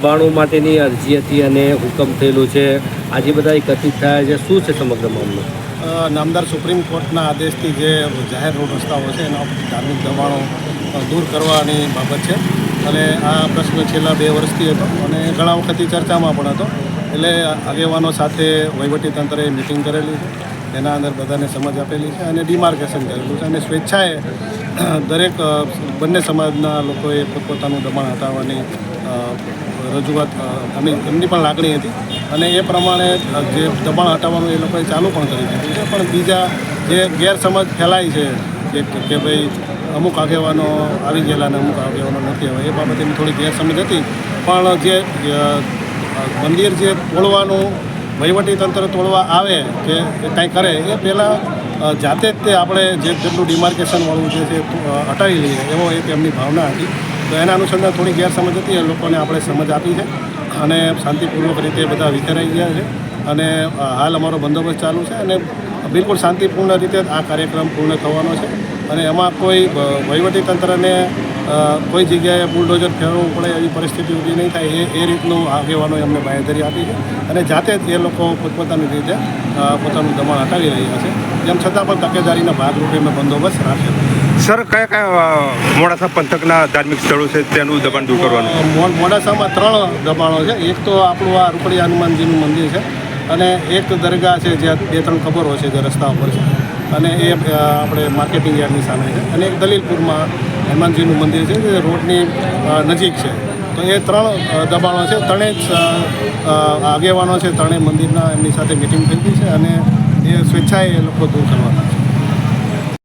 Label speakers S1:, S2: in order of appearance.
S1: દબાણો માટેની અરજી હતી અને હુકમ થયેલું છે, આજે બધા એકત્રિત થયા છે, શું છે સમગ્ર મામલો?
S2: નામદાર સુપ્રીમ કોર્ટના આદેશથી જે જાહેર રોડ રસ્તાઓ છે એના ઉપરથી ધાર્મિક દબાણો દૂર કરવાની બાબત છે અને આ પ્રશ્ન છેલ્લા 2 વર્ષથી હતો અને ઘણા વખતથી ચર્ચામાં પણ હતો. એટલે આગેવાનો સાથે વહીવટીતંત્રએ મિટિંગ કરેલી છે, એના અંદર બધાને સમજ આપેલી છે અને ડિમાર્કેશન કરેલું છે અને સ્વેચ્છાએ દરેક બંને સમાજના લોકોએ પોતપોતાનું દબાણ હટાવવાની રજૂઆત એમની પણ લાગણી હતી અને એ પ્રમાણે જે દબાણ હટાવવાનું એ લોકોએ ચાલુ પણ કરી દીધું છે. પણ બીજા જે ગેરસમજ ફેલાય છે કે ભાઈ અમુક આગેવાનો આવી ગયેલા અને અમુક આગેવાનો નથી આવ્યા, એ બાબતે થોડી ગેરસમજ હતી. પણ જે મંદિર જે તોડવાનું વહીવટીતંત્ર તોડવા આવે કે કાંઈ કરે એ પહેલાં જાતે જ તે આપણે જેટલું ડિમાર્કેશનવાળું જે છે હટાવી લઈએ એવો એક એમની ભાવના હતી. તો એના અનુસંધાન થોડી ગેરસમજ હતી, એ લોકોને આપણે સમજ આપી છે અને શાંતિપૂર્વક રીતે બધા વિખેરાઈ ગયા છે અને હાલ અમારો બંદોબસ્ત ચાલુ છે અને બિલકુલ શાંતિપૂર્ણ રીતે આ કાર્યક્રમ પૂર્ણ થવાનો છે અને એમાં કોઈ વહીવટીતંત્રને કોઈ જગ્યાએ બુલડોઝર ફેરવવું પડે એવી પરિસ્થિતિ ઊભી નહીં થાય એ રીતનું આગેવાનોએ અમને બાંહેધરી આપી છે અને જાતે જ એ લોકો પોતપોતાની રીતે પોતાનું દબાણ હટાવી રહ્યા છે. તેમ છતાં પણ તકેદારીના ભાગરૂપે અમે બંદોબસ્ત રાખ્યો.
S3: સર, કયા કયા મોડાસા પંથકના ધાર્મિક સ્થળો છે તેનું દબાણ દૂર કરવાનું?
S2: મોડાસામાં 3 દબાણો છે. એક તો આપણું આ રૂપડી હનુમાનજીનું મંદિર છે અને એક દરગાહ છે જ્યાં 2-3 ખબરો છે જે રસ્તા ઉપર છે અને એ આપણે માર્કેટિંગ યાર્ડની સામે છે અને એક દલીલપુરમાં હનુમાનજીનું મંદિર છે જે રોડની નજીક છે. તો એ 3 દબાણો છે. ત્રણેય આગેવાનો છે, ત્રણેય મંદિરના એમની સાથે મિટિંગ થઈ ગઈ છે અને એ સ્વેચ્છાએ એ લોકો દૂર કરવાના છે.